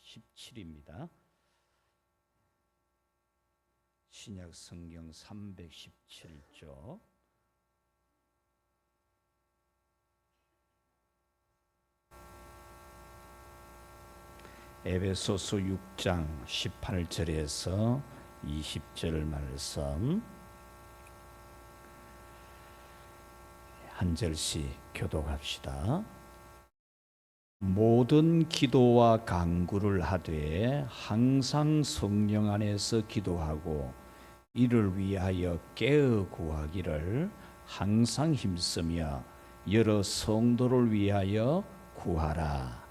317입니다. 신약 성경 317쪽. 에베소서 6장 18절에서 20절 말씀 한 절씩 교독합시다. 모든 기도와 간구를 하되 항상 성령 안에서 기도하고 이를 위하여 깨어 구하기를 항상 힘쓰며 여러 성도를 위하여 구하라.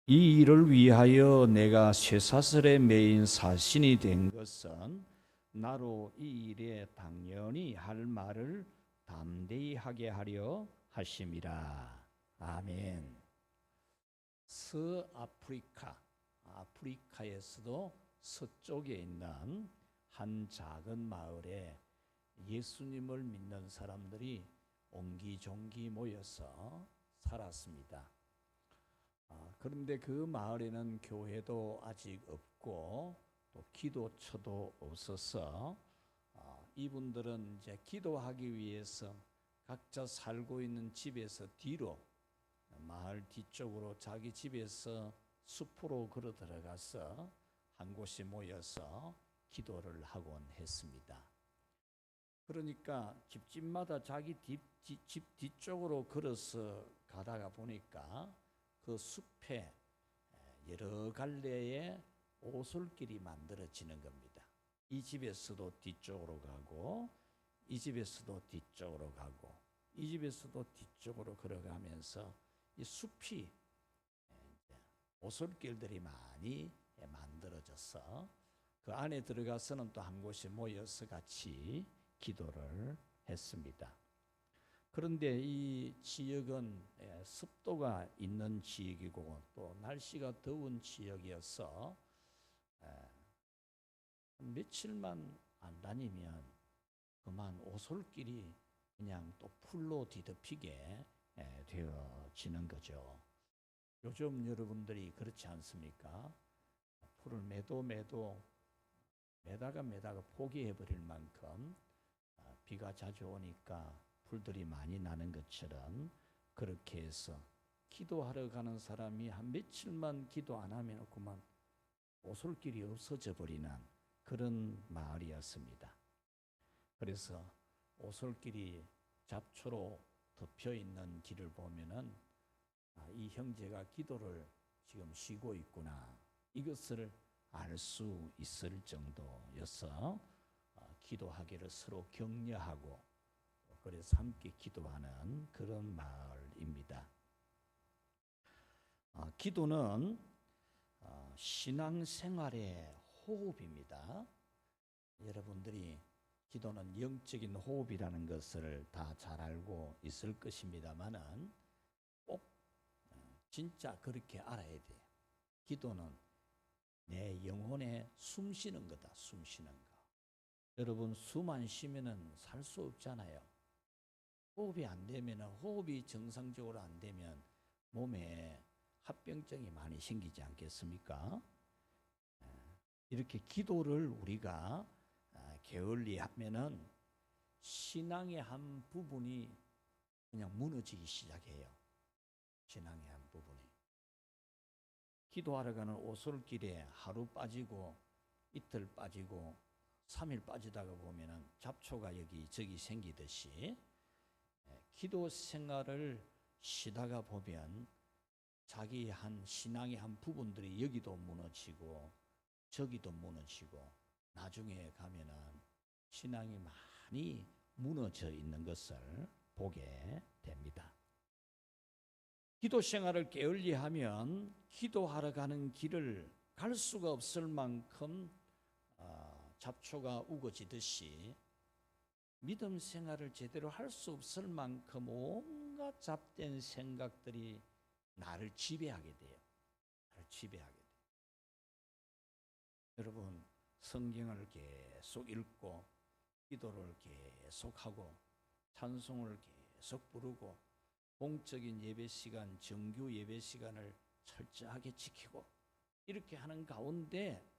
이 일을 위하여 내가 쇠사슬에 매인 사신이 된 것은 나로 이 일에 당연히 할 말을 담대히 하게 하려 하심이라. 아멘. 아프리카에서도 서쪽에 있는 한 작은 마을에 예수님을 믿는 사람들이 옹기종기 모여서 살았습니다. 그런데 그 마을에는 교회도 아직 없고 또 기도처도 없어서 이분들은 이제 기도하기 위해서 각자 살고 있는 집에서 뒤로 마을 뒤쪽으로 자기 집에서 숲으로 걸어 들어가서 한 곳에 모여서 기도를 하곤 했습니다. 그러니까 집집마다 자기 집 뒤쪽으로 걸어서 가다가 보니까 그 숲에 여러 갈래의 오솔길이 만들어지는 겁니다. 이 집에서도 뒤쪽으로 가고 이 집에서도 뒤쪽으로 가고 이 집에서도 뒤쪽으로 걸어가면서 이 숲이 오솔길들이 많이 만들어져서 그 안에 들어가서는 또 한 곳에 모여서 같이 기도를 했습니다. 그런데 이 지역은 습도가 있는 지역이고 또 날씨가 더운 지역이어서 며칠만 안 다니면 그만 오솔길이 그냥 또 풀로 뒤덮이게 되어지는 거죠. 요즘 여러분들이 그렇지 않습니까? 풀을 매다가 포기해버릴 만큼 비가 자주 오니까 풀들이 많이 나는 것처럼 그렇게 해서 기도하러 가는 사람이 한 며칠만 기도 안 하면 그만 오솔길이 없어져 버리는 그런 마을이었습니다. 그래서 오솔길이 잡초로 덮여 있는 길을 보면은 이 형제가 기도를 지금 쉬고 있구나, 이것을 알 수 있을 정도여서 기도하기를 서로 격려하고 그래서 함께 기도하는 그런 마을입니다. 기도는 신앙생활의 호흡입니다. 여러분들이 기도는 영적인 호흡이라는 것을 다 잘 알고 있을 것입니다만은 꼭 진짜 그렇게 알아야 돼요. 기도는 내 영혼에 숨 쉬는 거다. 숨 쉬는 거. 여러분 숨 안 쉬면은 살 수 없잖아요. 호흡이 안 되면, 호흡이 정상적으로 안 되면 몸에 합병증이 많이 생기지 않겠습니까? 이렇게 기도를 우리가 게을리 하면은 신앙의 한 부분이 그냥 무너지기 시작해요. 신앙의 한 부분이. 기도하러 가는 오솔길에 하루 빠지고 이틀 빠지고 3일 빠지다가 보면은 잡초가 여기저기 생기듯이 기도 생활을 쉬다가 보면 자기 한 신앙의 한 부분들이 여기도 무너지고 저기도 무너지고 나중에 가면은 신앙이 많이 무너져 있는 것을 보게 됩니다. 기도 생활을 게을리하면 기도하러 가는 길을 갈 수가 없을 만큼 잡초가 우거지듯이 믿음 생활을 제대로 할 수 없을 만큼 온갖 잡된 생각들이 나를 지배하게 돼요. 여러분 성경을 계속 읽고 기도를 계속하고 찬송을 계속 부르고 공적인 예배 시간, 정규 예배 시간을 철저하게 지키고 이렇게 하는 가운데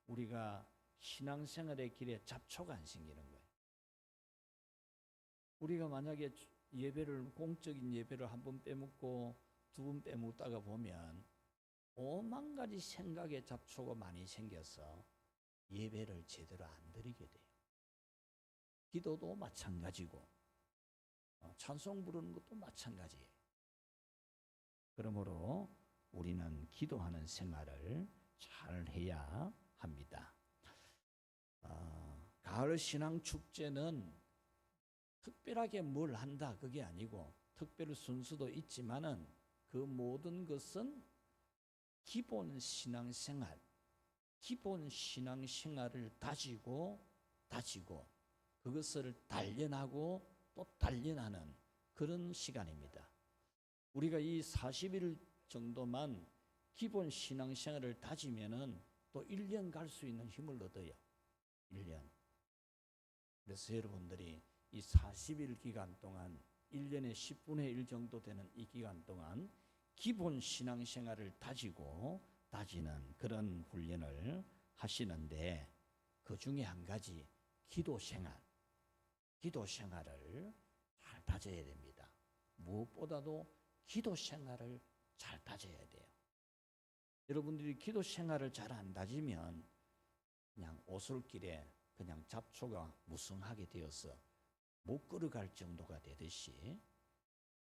우리가 신앙생활의 길에 잡초가 안 생기는 거예요. 우리가 만약에 예배를 공적인 예배를 한 번 빼먹고 두 번 빼먹다가 보면 오만 가지 생각의 잡초가 많이 생겨서 예배를 제대로 안 드리게 돼요. 기도도 마찬가지고 찬송 부르는 것도 마찬가지예요. 그러므로 우리는 기도하는 생활을 잘 해야 합니다. 가을 신앙 축제는 특별하게 뭘 한다 그게 아니고 특별 순서도 있지만은 그 모든 것은 기본 신앙생활, 기본 신앙생활을 다지고 그것을 단련하고 또 단련하는 그런 시간입니다. 우리가 이 40일 정도만 기본 신앙생활을 다지면은 또 1년 갈 수 있는 힘을 얻어요. 1년. 그래서 여러분들이 이 40일 기간 동안 1년에 10분의 1 정도 되는 이 기간 동안 기본 신앙생활을 다지는 그런 훈련을 하시는데 그 중에 한 가지 기도생활을 잘 다져야 됩니다. 무엇보다도 기도생활을 잘 다져야 돼요. 여러분들이 기도생활을 잘 안 다지면 그냥 오솔길에 그냥 잡초가 무성하게 되어서 못 걸어갈 정도가 되듯이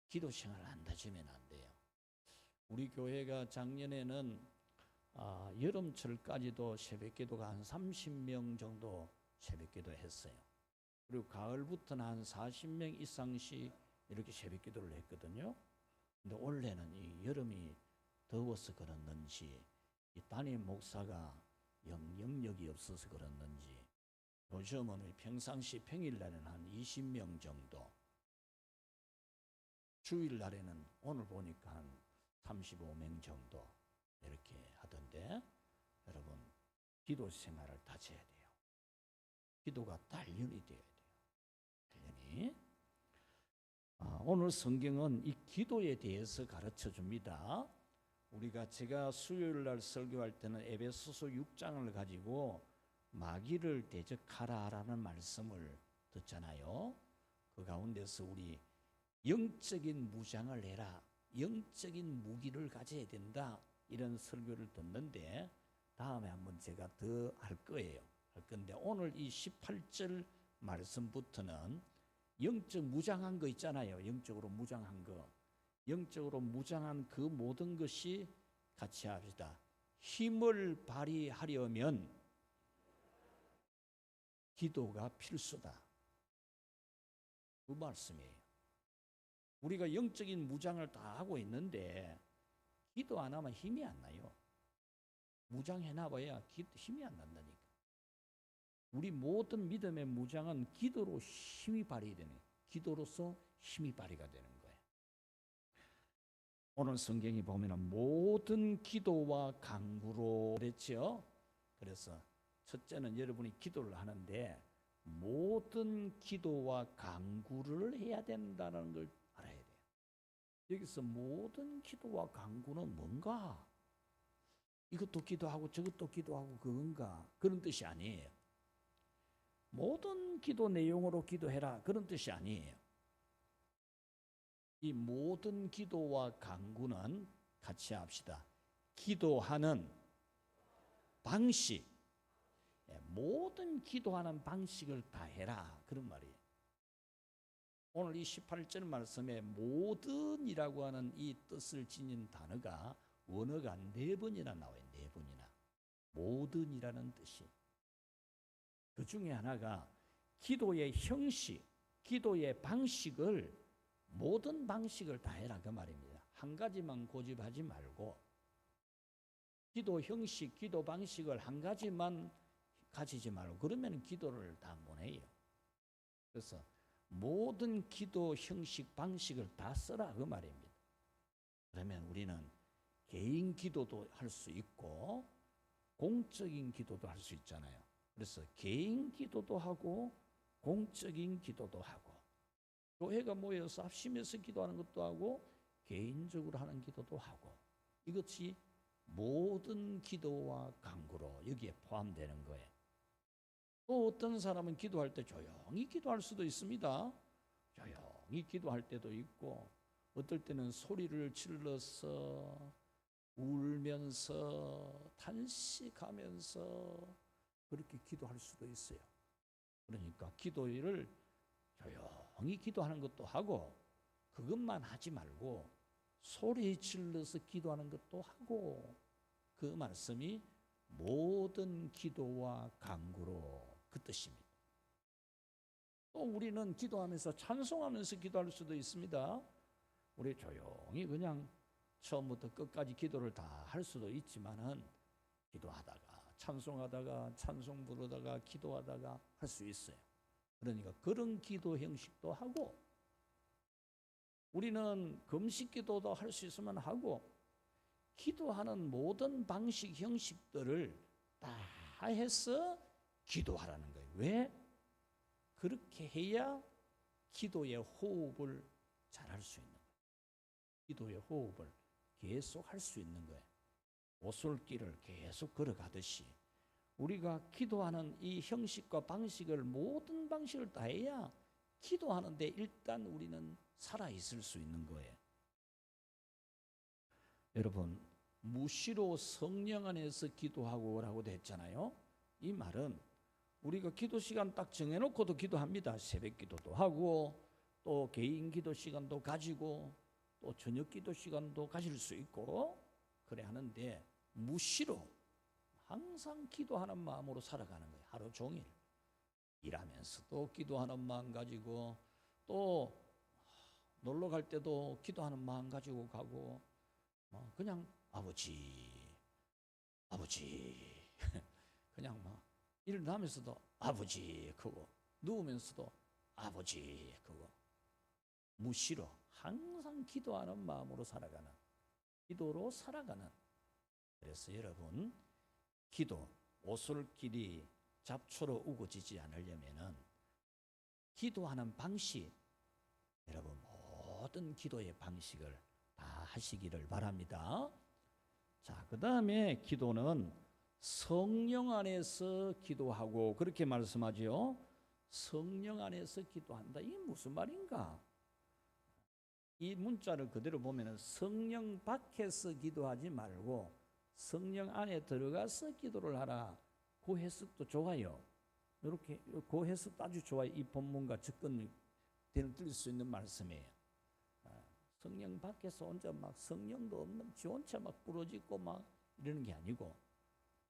기도생활을 안 다지면 안 돼요. 우리 교회가 작년에는 여름철까지도 새벽기도가 한 30명 정도 새벽기도 했어요. 그리고 가을부터는 한 40명 이상씩 이렇게 새벽기도를 했거든요. 근데 올해는 이 여름이 더워서 그랬는지 이 담임 목사가 영역이 없어서 그랬는지 요즘은 평상시 평일날에는 한 20명 정도, 주일날에는 오늘 보니까 한 35명 정도 이렇게 하던데 여러분 기도 생활을 다져야 돼요. 기도가 단련이 돼야 돼요. 단련이. 오늘 성경은 이 기도에 대해서 가르쳐 줍니다. 제가 수요일날 설교할 때는 에베소서 6장을 가지고 마귀를 대적하라라는 말씀을 듣잖아요. 그 가운데서 우리 영적인 무장을 해라, 영적인 무기를 가져야 된다 이런 설교를 듣는데 다음에 한번 제가 더 할 거예요. 할 건데 오늘 이 18절 말씀부터는 영적 무장한 거 있잖아요. 영적으로 무장한 거. 영적으로 무장한 그 모든 것이 같이 합시다. 힘을 발휘하려면 기도가 필수다. 그 말씀이에요. 우리가 영적인 무장을 다 하고 있는데 기도 안 하면 힘이 안 나요. 무장해놔봐야 힘이 안 난다니까. 우리 모든 믿음의 무장은 기도로 힘이 발휘되는 거예요. 기도로서 힘이 발휘가 되는 거예요. 오늘 성경이 보면은 모든 기도와 간구로 그랬죠. 그래서 첫째는 여러분이 기도를 하는데 모든 기도와 간구를 해야 된다는 걸 알아야 돼요. 여기서 모든 기도와 간구는 뭔가? 이것도 기도하고 저것도 기도하고 그건가? 그런 뜻이 아니에요. 모든 기도 내용으로 기도해라 그런 뜻이 아니에요. 이 모든 기도와 간구는 같이 합시다. 기도하는 방식, 모든 기도하는 방식을 다 해라 그런 말이에요. 오늘 이 18절 말씀에 모든이라고 하는 이 뜻을 지닌 단어가 원어가 4번이나 나와요. 4번이나. 모든이라는 뜻이. 그 중에 하나가 기도의 형식, 기도의 방식을 모든 방식을 다 해라 그 말입니다. 한 가지만 고집하지 말고 기도 형식, 기도 방식을 한 가지만 가지지 말고 그러면 기도를 다 못 해요. 그래서 모든 기도 형식, 방식을 다 써라 그 말입니다. 그러면 우리는 개인 기도도 할 수 있고 공적인 기도도 할 수 있잖아요. 그래서 개인 기도도 하고 공적인 기도도 하고, 교회가 모여서 합심해서 기도하는 것도 하고, 개인적으로 하는 기도도 하고, 이것이 모든 기도와 간구로 여기에 포함되는 거예요. 또 어떤 사람은 기도할 때 조용히 기도할 수도 있습니다. 조용히 기도할 때도 있고, 어떨 때는 소리를 질러서 울면서 탄식하면서 그렇게 기도할 수도 있어요. 그러니까 기도를 조용히 기도하는 것도 하고, 그것만 하지 말고 소리 질러서 기도하는 것도 하고, 그 말씀이 모든 기도와 간구로 그 뜻입니다. 또 우리는 기도하면서 찬송하면서 기도할 수도 있습니다. 우리 조용히 그냥 처음부터 끝까지 기도를 다 할 수도 있지만은, 기도하다가 찬송하다가 찬송 부르다가 기도하다가 할 수 있어요. 그러니까 그런 기도 형식도 하고, 우리는 금식 기도도 할 수 있으면 하고, 기도하는 모든 방식 형식들을 다 해서 기도하라는 거예요. 왜? 그렇게 해야 기도의 호흡을 잘 할 수 있는 거예요. 기도의 호흡을 계속 할 수 있는 거예요. 오솔길을 계속 걸어가듯이 우리가 기도하는 이 형식과 방식을, 모든 방식을 다 해야 기도하는데 일단 우리는 살아있을 수 있는 거예요. 여러분, 무시로 성령 안에서 기도하고 라고도 했잖아요. 이 말은 우리가 기도 시간 딱 정해놓고도 기도합니다. 새벽 기도도 하고, 또 개인 기도 시간도 가지고, 또 저녁 기도 시간도 가질 수 있고 그래 하는데, 무시로 항상 기도하는 마음으로 살아가는 거예요. 하루 종일 일하면서도 기도하는 마음 가지고, 또 놀러 갈 때도 기도하는 마음 가지고 가고, 그냥 아버지 아버지 그냥 막 일어나면서도 아버지 그거, 누우면서도 아버지 그거, 무시로 항상 기도하는 마음으로 살아가는, 기도로 살아가는. 그래서 여러분, 기도, 오솔길이 잡초로 우거지지 않으려면은 기도하는 방식, 여러분 모든 기도의 방식을 다 하시기를 바랍니다. 자, 그 다음에 기도는 성령 안에서 기도하고, 그렇게 말씀하죠. 성령 안에서 기도한다. 이게 무슨 말인가? 이 문자를 그대로 보면은 성령 밖에서 기도하지 말고 성령 안에 들어가서 기도를 하라. 그 해석도 좋아요. 이렇게 그 해석도 아주 좋아요. 이 본문과 접근이 될 수 있는 말씀이에요. 성령 밖에서 혼자 막 성령도 없는 지 혼자 막 부러지고 막 이러는 게 아니고,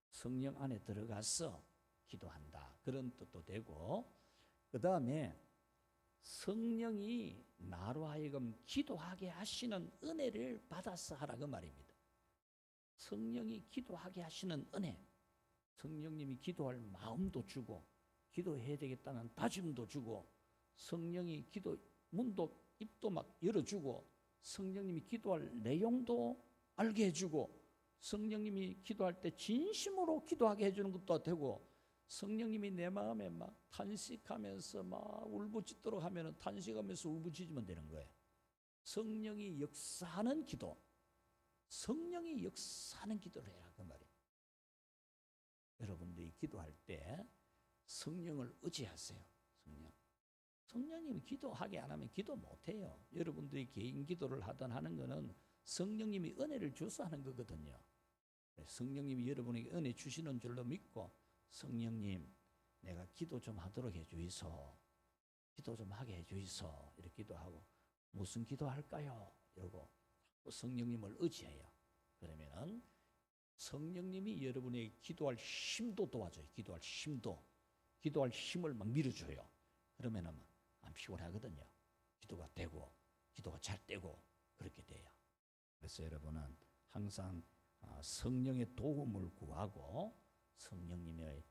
성령 안에 들어가서 기도한다. 그런 뜻도 되고, 그 다음에 성령이 나로 하여금 기도하게 하시는 은혜를 받아서 하라, 그 말입니다. 성령이 기도하게 하시는 은혜, 성령님이 기도할 마음도 주고 기도해야 되겠다는 다짐도 주고, 성령이 기도 문도 입도 막 열어주고, 성령님이 기도할 내용도 알게 해주고, 성령님이 기도할 때 진심으로 기도하게 해주는 것도 되고, 성령님이 내 마음에 막 탄식하면서 막 울부짖도록 하면은 탄식하면서 울부짖으면 되는 거예요. 성령이 역사하는 기도, 성령이 역사하는 기도를 해라, 그 말이에요. 여러분들이 기도할 때 성령을 의지하세요. 성령님이 기도하게 안 하면 기도 못해요. 여러분들이 개인 기도를 하든 하는 거는 성령님이 은혜를 주서 하는 거거든요. 성령님이 여러분에게 은혜 주시는 줄로 믿고, 성령님 내가 기도 좀 하도록 해주이소, 기도 좀 하게 해주이소, 이렇게 기도하고, 무슨 기도할까요? 이러고 성령님을 의지해요. 그러면은 성령님이 여러분의 기도할 힘도 도와줘요. 기도할 힘을 막 밀어줘요. 그러면은 안 피곤하거든요. 기도가 되고 기도가 잘 되고 그렇게 돼요. 그래서 여러분은 항상 성령의 도움을 구하고 성령님의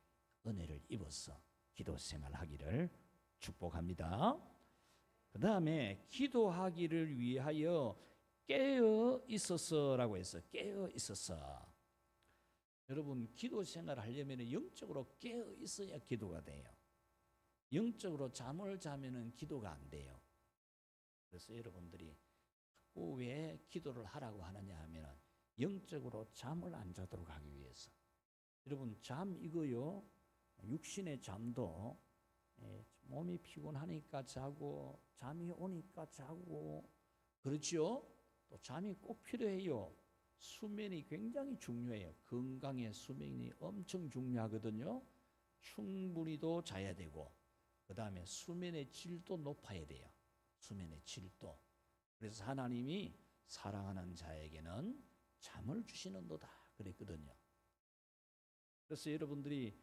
은혜를 입어서 기도 생활하기를 축복합니다. 그 다음에 기도하기를 위하여 깨어 있어서라고 해서, 깨어 있어서. 여러분, 기도 생활 하려면 영적으로 깨어 있어야 기도가 돼요. 영적으로 잠을 자면은 기도가 안 돼요. 그래서 여러분들이 자꾸 왜 기도를 하라고 하느냐 하면은 영적으로 잠을 안 자도록 하기 위해서. 여러분 잠 이거요, 육신의 잠도 몸이 피곤하니까 자고 잠이 오니까 자고 그렇죠? 또 잠이 꼭 필요해요. 수면이 굉장히 중요해요. 건강에 수면이 엄청 중요하거든요. 충분히도 자야 되고 그 다음에 수면의 질도 높아야 돼요. 수면의 질도. 그래서 하나님이 사랑하는 자에게는 잠을 주시는도다 그랬거든요. 그래서 여러분들이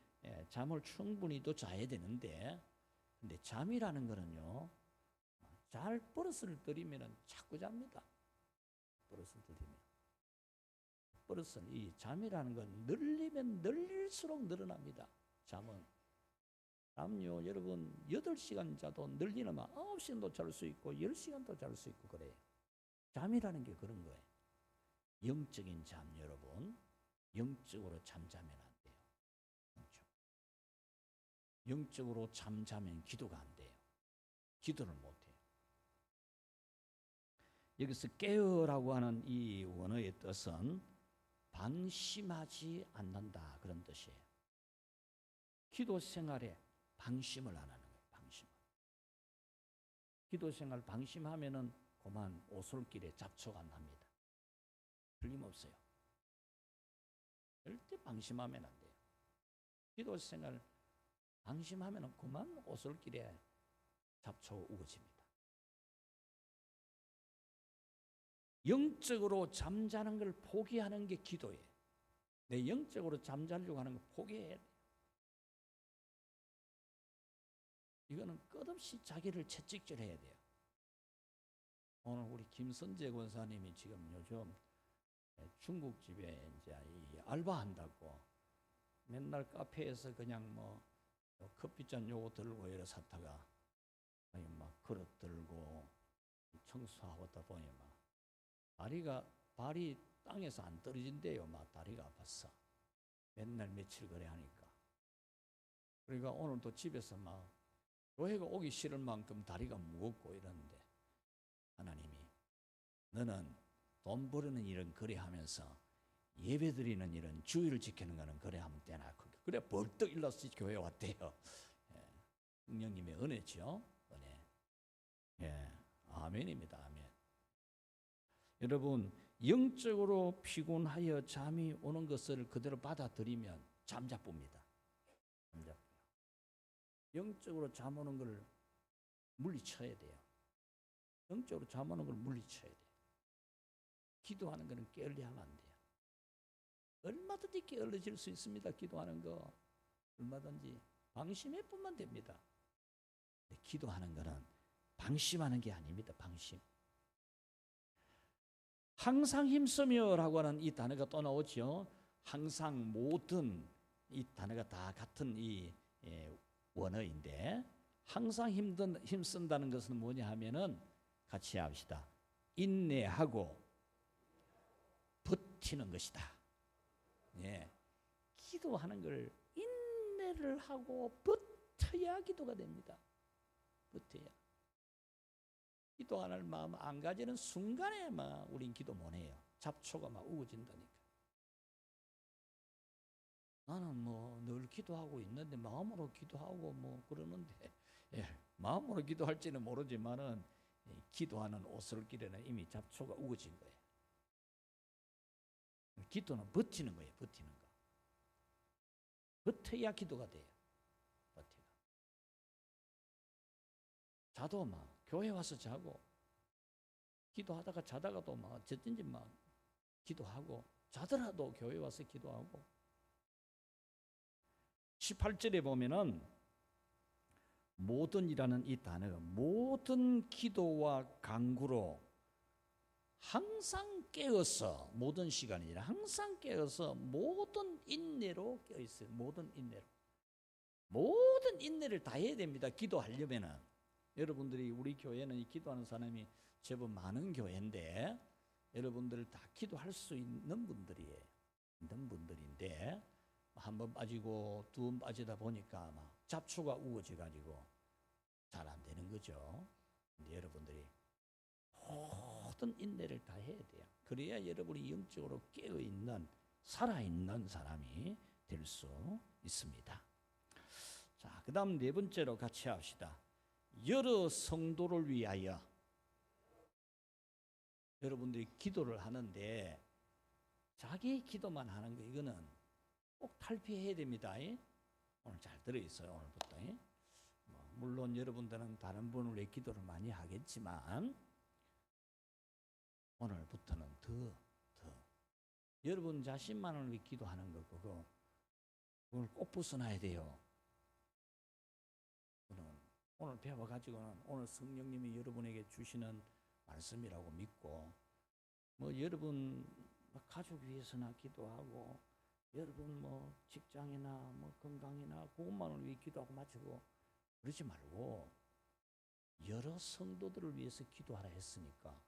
잠을 충분히도 자야 되는데, 근데 잠이라는 거는요, 잘 버릇을 들이면 자꾸 잡니다. 버릇을 들이면. 버릇은 이 잠이라는 건 늘리면 늘릴수록 늘어납니다. 잠은. 잠요, 여러분 8시간 자도 늘리면 9시간도 잘 수 있고 10시간도 잘 수 있고 그래요. 잠이라는 게 그런 거예요. 영적인 잠, 여러분. 영적으로 잠자면 안 돼요. 영적으로 잠자면 기도가 안 돼요. 기도를 못 해요. 여기서 깨어라고 하는 이 원어의 뜻은 방심하지 않는다 그런 뜻이에요. 기도 생활에 방심을 안 하는 거예요. 방심. 기도 생활 방심하면은 그만 오솔길에 잡초가 납니다. 틀림없어요. 절대 방심하면 안 돼요. 기도 생활 방심하면은 그만 오솔길에 잡초가 우거집니다. 영적으로 잠자는 걸 포기하는 게 기도예요. 내 영적으로 잠자려고 하는 거 포기해야 돼요. 이거는 끝없이 자기를 채찍질해야 돼요. 오늘 우리 김선재 권사님이 지금 요즘 중국집에 이제 알바한다고 맨날 카페에서 그냥 뭐 커피잔 요거 들고 이래 샀다가 막 그릇 들고 청소하고 있다 보니 막 발이 땅에서 안 떨어진대요. 막 다리가 아팠어. 맨날 며칠 그래 하니까. 그러니까 오늘도 집에서 막 교회가 오기 싫을 만큼 다리가 무겁고 이러는데 하나님이 너는 돈 버리는 일은 그래 하면서 예배 드리는 일은 주의를 지키는 거는 그래 하면 되나. 그래 벌떡 일어서 교회 왔대요. 성령님의 은혜죠. 은혜. 예, 아멘입니다. 아멘. 여러분 영적으로 피곤하여 잠이 오는 것을 그대로 받아들이면 잠자쁩니다. 잠자쁘요. 영적으로 잠 오는 걸 물리쳐야 돼요. 영적으로 잠 오는 걸 물리쳐야 돼요. 기도하는 거는 게을리 하면 안 돼요. 얼마든지 게을러질 수 있습니다. 기도하는 거 얼마든지 방심해 뿐만 됩니다. 기도하는 거는 방심하는 게 아닙니다. 방심. 항상 힘쓰며라고 하는 이 단어가 또 나오죠. 항상 모든 이 단어가 다 같은 이 원어인데 항상 힘쓴다는 것은 뭐냐 하면은 같이 합시다. 인내하고 버티는 것이다. 예. 기도하는 걸 인내를 하고 버텨야 기도가 됩니다. 버텨야. 기도 안 할 마음 안 가지는 순간에 막 우린 기도 못 해요. 잡초가 막 우거진다니까. 나는 뭐 늘 기도하고 있는데 마음으로 기도하고 뭐 그러는데 마음으로 기도할지는 모르지만은 기도하는 오솔길에는 이미 잡초가 우거진 거예요. 기도는 버티는 거예요. 버티는 거. 버텨야 기도가 돼요. 버텨가. 자도 막 교회 와서 자고 기도하다가 자다가도 막 어쨌든지 막 기도하고 자더라도 교회 와서 기도하고 18절에 보면은 모든이라는 이 단어가 모든 기도와 간구로 항상 깨어서 모든 시간이 아니라 항상 깨어서 모든 인내로 깨어있어요. 모든 인내로. 모든 인내를 다 해야 됩니다. 기도하려면은. 여러분들이 우리 교회는 이 기도하는 사람이 제법 많은 교회인데 여러분들 다 기도할 수 있는 분들이에요. 있는 분들인데 한 번 빠지고 두 번 빠지다 보니까 막 잡초가 우거져 가지고 바쁘죠. 근데 여러분들이 모든 인내를 다 해야 돼요. 그래야 여러분이 영적으로 깨어있는 살아있는 사람이 될 수 있습니다. 자, 그 다음 네 번째로 같이 합시다. 여러 성도를 위하여. 여러분들이 기도를 하는데 자기 기도만 하는 거 이거는 꼭 탈피해야 됩니다. 오늘 잘 들어있어요. 오늘부터. 물론 여러분들은 다른 분을 위해 기도를 많이 하겠지만 오늘부터는 더 여러분 자신만을 위해 기도하는 거 그걸 꼭 벗어나야 돼요. 오늘 배워가지고는 오늘 성령님이 여러분에게 주시는 말씀이라고 믿고 여러분 가족 위해서나 기도하고 여러분 직장이나 건강이나 그것만을 위해 기도하고 마치고 그러지 말고 여러 성도들을 위해서 기도하라 했으니까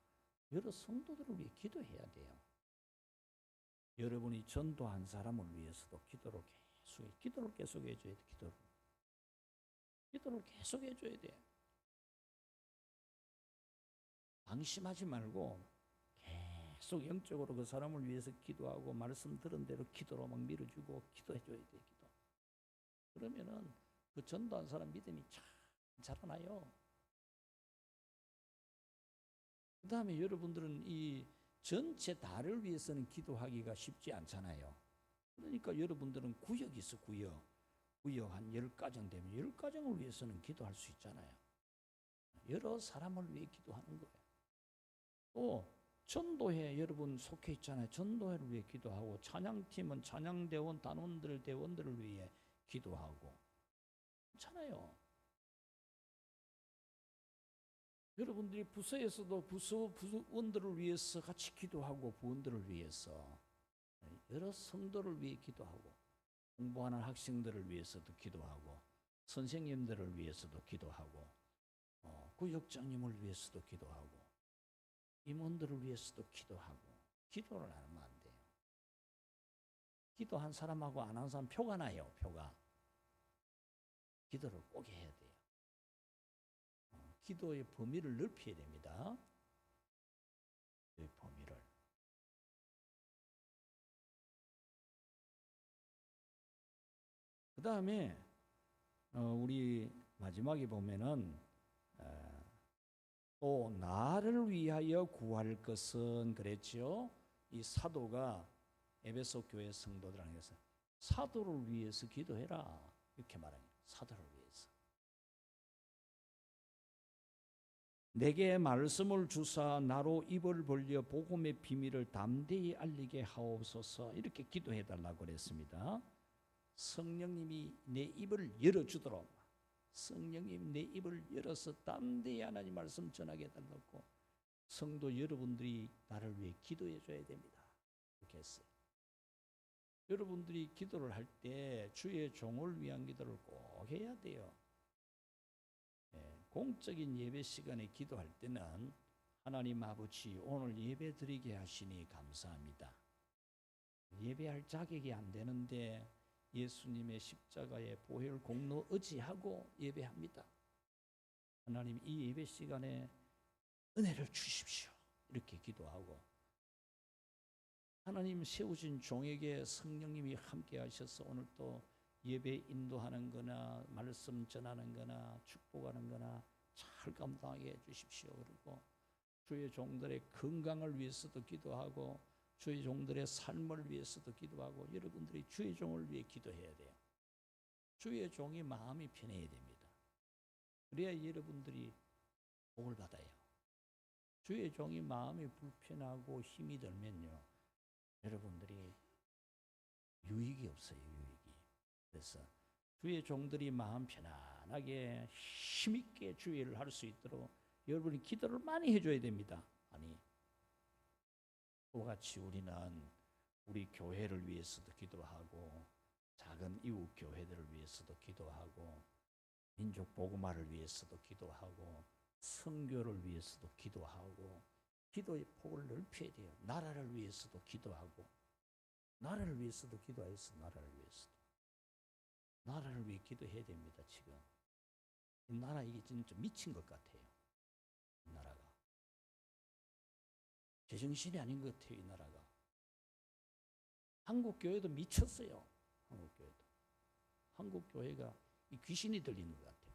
여러 성도들을 위해 기도해야 돼요. 여러분이 전도한 사람을 위해서도 기도를 계속 해줘야 돼. 기도를 계속 해줘야 돼. 방심하지 말고 계속 영적으로 그 사람을 위해서 기도하고 말씀 들은 대로 기도로 막 밀어주고 기도해줘야 돼. 그러면은 그 전도한 사람 믿음이 참 자라나요. 그 다음에 여러분들은 이 전체 다를 위해서는 기도하기가 쉽지 않잖아요. 그러니까 여러분들은 구역이 있어. 구역 한 10가정 되면 10가정을 위해서는 기도할 수 있잖아요. 여러 사람을 위해 기도하는 거예요. 또 전도회 여러분 속해 있잖아요. 전도회를 위해 기도하고 찬양팀은 찬양대원 대원들을 위해 기도하고 괜찮아요. 여러분들이 부서에서도 부서원들을 위해서 같이 기도하고 부원들을 위해서 여러 성도를 위해 기도하고 공부하는 학생들을 위해서도 기도하고 선생님들을 위해서도 기도하고 구역장님을 위해서도 기도하고 임원들을 위해서도 기도하고 기도를 안 하면 안 돼요. 기도한 사람하고 안 한 사람 표가 나요. 표가. 기도를 꼭 해야 돼요. 기도의 범위를 넓혀야 됩니다. 기도의 범위를. 그 다음에 우리 마지막에 보면은 또 나를 위하여 구할 것은 그랬죠. 이 사도가 에베소 교회 성도들한테 사도를 위해서 기도해라 이렇게 말합니다. 사도를 위해서. 내게 말씀을 주사 나로 입을 벌려 복음의 비밀을 담대히 알리게 하옵소서 이렇게 기도해달라고 그랬습니다. 성령님이 내 입을 열어주도록 성령님 내 입을 열어서 담대히 하나님 말씀 전하게 해달라고 성도 여러분들이 나를 위해 기도해 줘야 됩니다. 이렇게 했어요. 여러분들이 기도를 할 때 주의 종을 위한 기도를 꼭 해야 돼요. 공적인 예배 시간에 기도할 때는 하나님 아버지 오늘 예배 드리게 하시니 감사합니다. 예배할 자격이 안 되는데 예수님의 십자가의 보혈 공로 의지하고 예배합니다. 하나님 이 예배 시간에 은혜를 주십시오. 이렇게 기도하고 하나님 세우신 종에게 성령님이 함께 하셔서 오늘 또 예배 인도하는 거나 말씀 전하는 거나 축복하는 거나 잘 감당하게 해 주십시오. 그리고 주의 종들의 건강을 위해서도 기도하고 주의 종들의 삶을 위해서도 기도하고 여러분들이 주의 종을 위해 기도해야 돼요. 주의 종이 마음이 편해야 됩니다. 그래야 여러분들이 복을 받아요. 주의 종이 마음이 불편하고 힘이 들면요. 여러분들이 유익이 없어요. 유익이. 그래서 주의 종들이 마음 편안하게 힘있게 주의 일을 할 수 있도록 여러분이 기도를 많이 해줘야 됩니다. 아니 그와 같이 우리는 우리 교회를 위해서도 기도하고 작은 이웃 교회들을 위해서도 기도하고 민족 복음화를 위해서도 기도하고 선교를 위해서도 기도하고 기도의 폭을 넓혀야 돼요. 나라를 위해서도 기도하고 나라를 위해서도 기도해서 나라를 위해 기도해야 됩니다. 지금 이 나라 이게 진짜 미친 것 같아요. 이 나라가 제정신이 아닌 것 같아요. 이 나라가. 한국 교회도 미쳤어요. 한국 교회도. 한국 교회가 이 귀신이 들리는 것 같아요.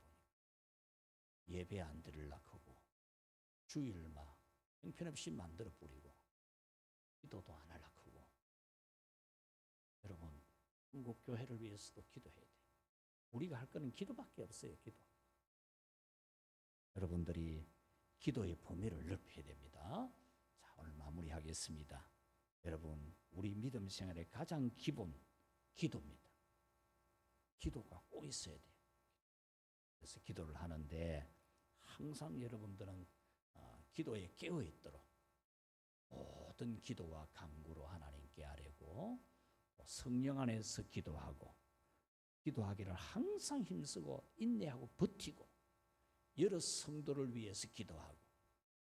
예배 안 드리려고 하고 주일마 형편없이 만들어 뿌리고 기도도 안 하려고 하고. 여러분, 한국 교회를 위해서도 기도해야 돼요. 우리가 할 거는 기도밖에 없어요. 기도. 여러분들이 기도의 범위를 넓혀야 됩니다. 자, 오늘 마무리하겠습니다. 여러분, 우리 믿음 생활의 가장 기본 기도입니다. 기도가 꼭 있어야 돼요. 그래서 기도를 하는데 항상 여러분들은 기도에 깨어 있도록 모든 기도와 간구로 하나님께 아뢰고 성령 안에서 기도하고 기도하기를 항상 힘쓰고 인내하고 버티고 여러 성도를 위해서 기도하고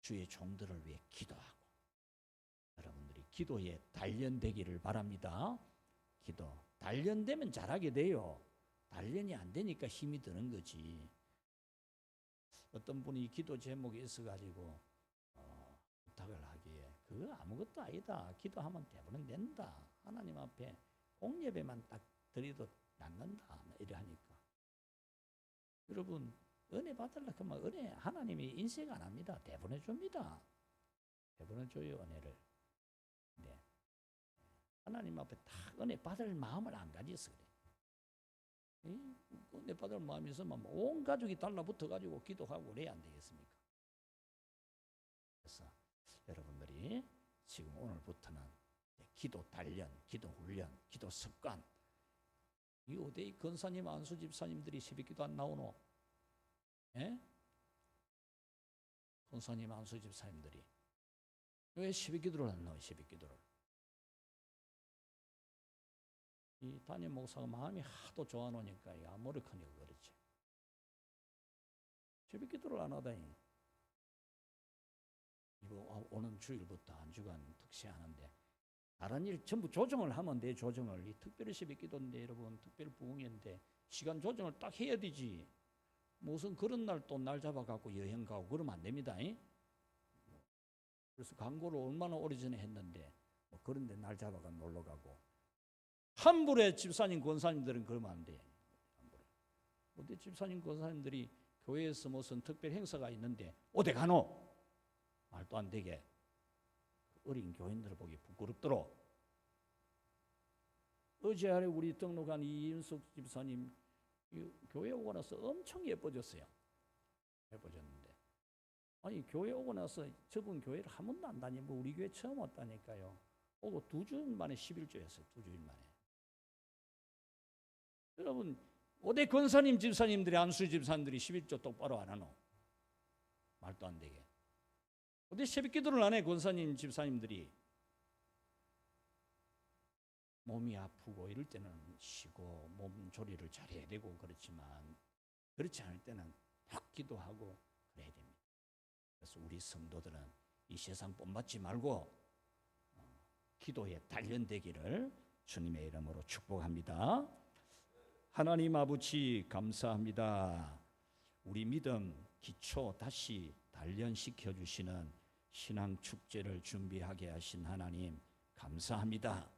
주의 종들을 위해 기도하고 여러분들이 기도에 단련되기를 바랍니다. 기도 단련되면 잘하게 돼요. 단련이 안 되니까 힘이 드는 거지. 어떤 분이 기도 제목이 있어가지고 부탁을 하기에 그거 아무것도 아니다. 기도하면 대부분 된다. 하나님 앞에 공예배만 딱 드려도 낫는다. 이래 하니까 여러분 은혜 받으려고 하면 은혜 하나님이 인색 안 합니다. 대부분 줍니다. 대부분 줘요 은혜를. 네. 하나님 앞에 딱 은혜 받을 마음을 안 가져서 그래. 은혜 받을 마음이 있으면 온 가족이 달라붙어 가지고 기도하고 그래야 안 되겠습니까? 그래서 여러분들이 지금 오늘부터는 기도 단련, 기도 훈련, 기도 습관. 이 어디 권사님, 안수 집사님들이 새벽기도 안 나오노? 예? 권사님, 안수 집사님들이 왜 새벽기도를 안 나와요? 새벽기도를. 이 담임 목사가 마음이 하도 좋아놓으니까 아무렇거니까 그렇지. 새벽기도를 안 하다니. 이거 오는 주일부터 한 주간 특시하는데 다른 일 전부 조정을 하면 돼. 조정을. 이 특별히 새벽기도인데 여러분 특별 부흥회인데 시간 조정을 딱 해야 되지. 무슨 그런 날 또 날 잡아갖고 여행 가고 그러면 안 됩니다. 그래서 광고를 얼마나 오래전에 했는데 뭐 그런데 날 잡아가 놀러 가고 함부로 집사님 권사님들은 그러면 안 돼. 어디 집사님 권사님들이 교회에서 무슨 특별 행사가 있는데 어디 가노? 말도 안 되게 어린 교인들을 보기 부끄럽도록. 어제 아래 우리 등록한 이윤숙 집사님 교회 오고 나서 엄청 예뻐졌어요. 예뻐졌는데 아니 교회 오고 나서 저분 교회를 한 번도 안 다니고 우리 교회 처음 왔다니까요. 오고 2주일 만에 11조였어요. 2주일 만에. 여러분 어디 권사님 집사님들이 안수 집사님들이 11조 똑바로 안 하노? 말도 안 되게. 어디 새벽기도를 안 해? 권사님 집사님들이. 몸이 아프고 이럴 때는 쉬고 몸 조리를 잘해야 되고 그렇지만 그렇지 않을 때는 막 기도하고 그래야 됩니다. 그래서 우리 성도들은 이 세상 본받지 말고 기도에 단련되기를 주님의 이름으로 축복합니다. 하나님 아버지 감사합니다. 우리 믿음 기초 다시 단련시켜 주시는 신앙 축제를 준비하게 하신 하나님 감사합니다.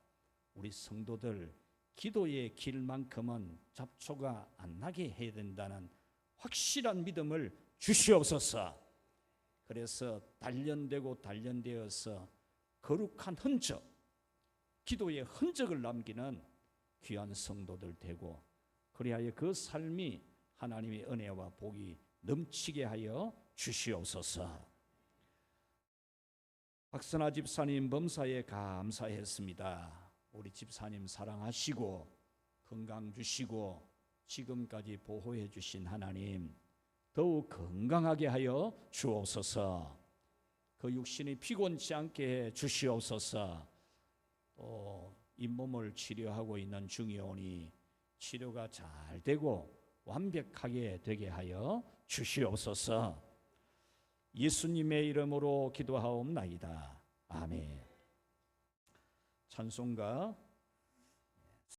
우리 성도들 기도의 길만큼은 잡초가 안 나게 해야 된다는 확실한 믿음을 주시옵소서. 그래서 단련되고 단련되어서 거룩한 흔적, 기도의 흔적을 남기는 귀한 성도들 되고 그리하여 그 삶이 하나님의 은혜와 복이 넘치게 하여 주시옵소서. 박선아 집사님 범사에 감사했습니다. 우리 집사님 사랑하시고 건강 주시고 지금까지 보호해 주신 하나님 더욱 건강하게 하여 주옵소서. 그 육신이 피곤치 않게 해 주시옵소서. 또 잇몸을 치료하고 있는 중이오니 치료가 잘 되고 완벽하게 되게 하여 주시옵소서. 예수님의 이름으로 기도하옵나이다. 아멘. 찬송가